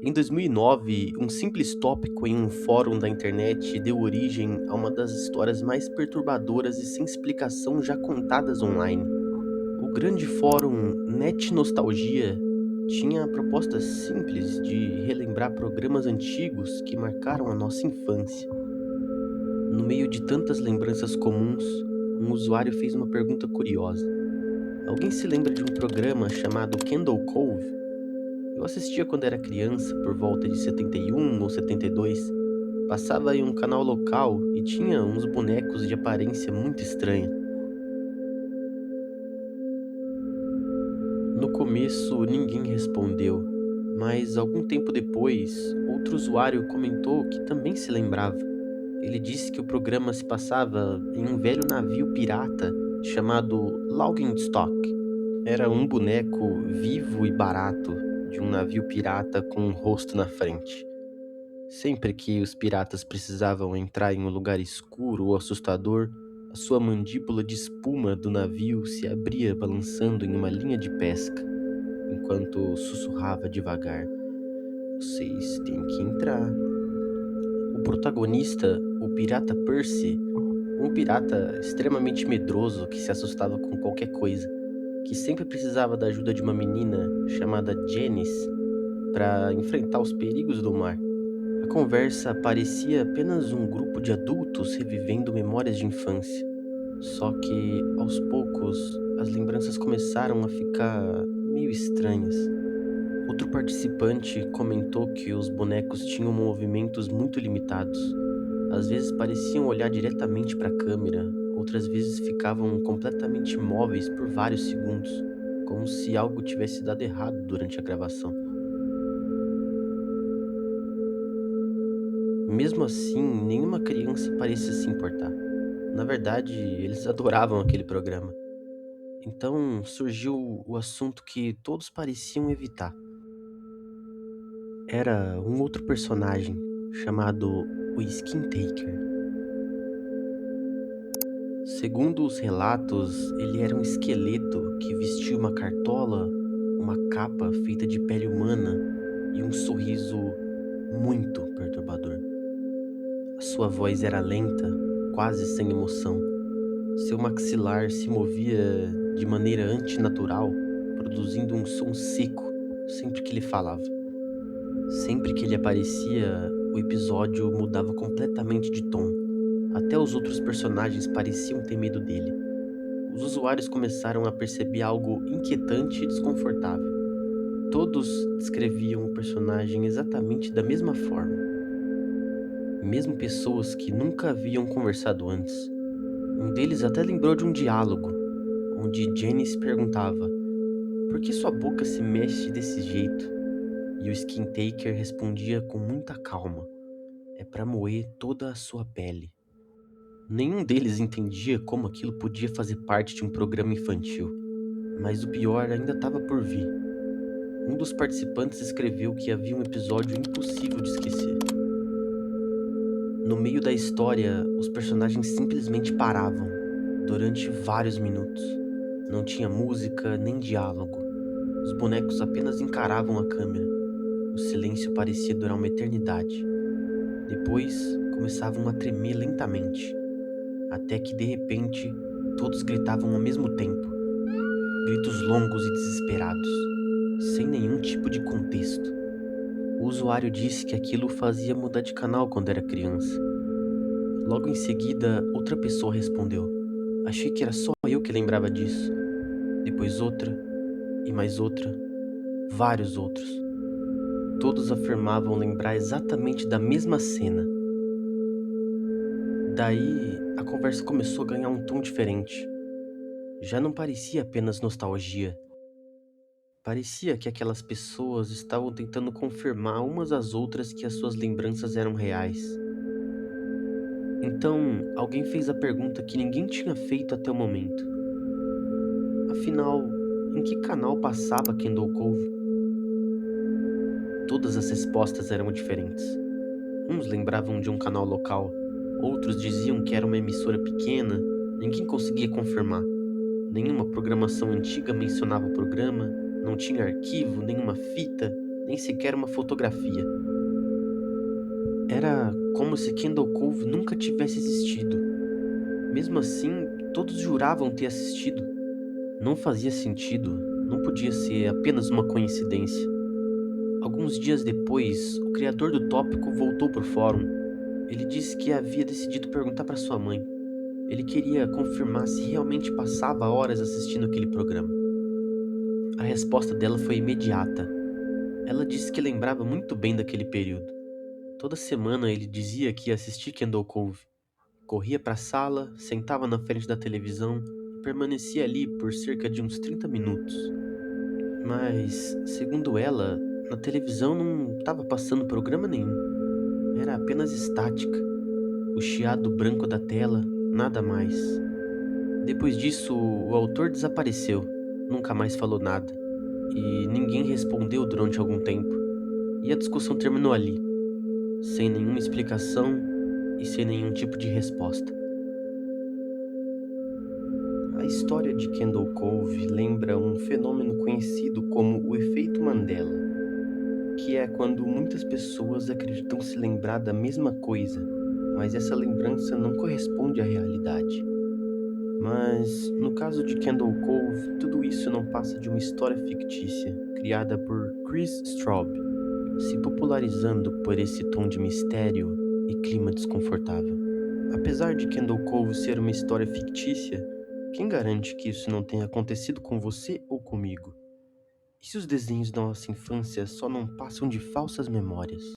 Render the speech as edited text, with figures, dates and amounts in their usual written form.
Em 2009, um simples tópico em um fórum da internet deu origem a uma das histórias mais perturbadoras e sem explicação já contadas online. O grande fórum Net Nostalgia tinha a proposta simples de relembrar programas antigos que marcaram a nossa infância. No meio de tantas lembranças comuns, um usuário fez uma pergunta curiosa. Alguém se lembra de um programa chamado Candle Cove? Eu assistia quando era criança, por volta de 71 ou 72. Passava em um canal local e tinha uns bonecos de aparência muito estranha. No começo, ninguém respondeu, mas algum tempo depois, outro usuário comentou que também se lembrava. Ele disse que o programa se passava em um velho navio pirata chamado Laugenstock. Era um boneco vivo e barato de um navio pirata com um rosto na frente. Sempre que os piratas precisavam entrar em um lugar escuro ou assustador, a sua mandíbula de espuma do navio se abria balançando em uma linha de pesca, enquanto sussurrava devagar: "Vocês têm que entrar." O protagonista, o pirata Percy, um pirata extremamente medroso que se assustava com qualquer coisa, que sempre precisava da ajuda de uma menina chamada Janice para enfrentar os perigos do mar. A conversa parecia apenas um grupo de adultos revivendo memórias de infância. Só que, aos poucos, as lembranças começaram a ficar meio estranhas. Outro participante comentou que os bonecos tinham movimentos muito limitados. Às vezes pareciam olhar diretamente para a câmera, outras vezes ficavam completamente imóveis por vários segundos, como se algo tivesse dado errado durante a gravação. Mesmo assim, nenhuma criança parecia se importar. Na verdade, eles adoravam aquele programa. Então surgiu o assunto que todos pareciam evitar. Era um outro personagem chamado o Skin Taker. Segundo os relatos, ele era um esqueleto que vestia uma cartola, uma capa feita de pele humana e um sorriso muito perturbador. A sua voz era lenta, quase sem emoção. Seu maxilar se movia de maneira antinatural, produzindo um som seco sempre que ele falava. Sempre que ele aparecia, o episódio mudava completamente de tom. Até os outros personagens pareciam ter medo dele. Os usuários começaram a perceber algo inquietante e desconfortável. Todos descreviam o personagem exatamente da mesma forma, mesmo pessoas que nunca haviam conversado antes. Um deles até lembrou de um diálogo, onde Janice perguntava: "Por que sua boca se mexe desse jeito?" E o Skin Taker respondia com muita calma: "É para moer toda a sua pele." Nenhum deles entendia como aquilo podia fazer parte de um programa infantil, mas o pior ainda estava por vir. Um dos participantes escreveu que havia um episódio impossível de esquecer. No meio da história, os personagens simplesmente paravam, durante vários minutos. Não tinha música nem diálogo. Os bonecos apenas encaravam a câmera. O silêncio parecia durar uma eternidade. Depois, começavam a tremer lentamente, até que de repente, todos gritavam ao mesmo tempo. Gritos longos e desesperados, sem nenhum tipo de contexto. O usuário disse que aquilo o fazia mudar de canal quando era criança. Logo em seguida, outra pessoa respondeu: "Achei que era só eu que lembrava disso." Depois outra, e mais outra, vários outros. Todos afirmavam lembrar exatamente da mesma cena. Daí, a conversa começou a ganhar um tom diferente. Já não parecia apenas nostalgia. Parecia que aquelas pessoas estavam tentando confirmar umas às outras que as suas lembranças eram reais. Então, alguém fez a pergunta que ninguém tinha feito até o momento. Afinal, em que canal passava Candle Cove? Todas as respostas eram diferentes. Uns lembravam de um canal local, outros diziam que era uma emissora pequena, ninguém conseguia confirmar. Nenhuma programação antiga mencionava o programa, não tinha arquivo, nenhuma fita, nem sequer uma fotografia. Era como se Kendall Cove nunca tivesse existido. Mesmo assim, todos juravam ter assistido. Não fazia sentido, não podia ser apenas uma coincidência. Alguns dias depois, o criador do tópico voltou para o fórum. Ele disse que havia decidido perguntar para sua mãe. Ele queria confirmar se realmente passava horas assistindo aquele programa. A resposta dela foi imediata. Ela disse que lembrava muito bem daquele período. Toda semana ele dizia que ia assistir Kendall Cove. Corria para a sala, sentava na frente da televisão e permanecia ali por cerca de uns 30 minutos. Mas, segundo ela, na televisão não estava passando programa nenhum. Era apenas estática. O chiado branco da tela, nada mais. Depois disso, o autor desapareceu. Nunca mais falou nada. E ninguém respondeu durante algum tempo. E a discussão terminou ali, sem nenhuma explicação e sem nenhum tipo de resposta. A história de Kendall Cove lembra um fenômeno conhecido como o efeito Mandela, que é quando muitas pessoas acreditam se lembrar da mesma coisa, mas essa lembrança não corresponde à realidade. Mas, no caso de Kendall Cove, tudo isso não passa de uma história fictícia, criada por Chris Straub, se popularizando por esse tom de mistério e clima desconfortável. Apesar de Kendall Cove ser uma história fictícia, quem garante que isso não tenha acontecido com você ou comigo? E se os desenhos da nossa infância só não passam de falsas memórias?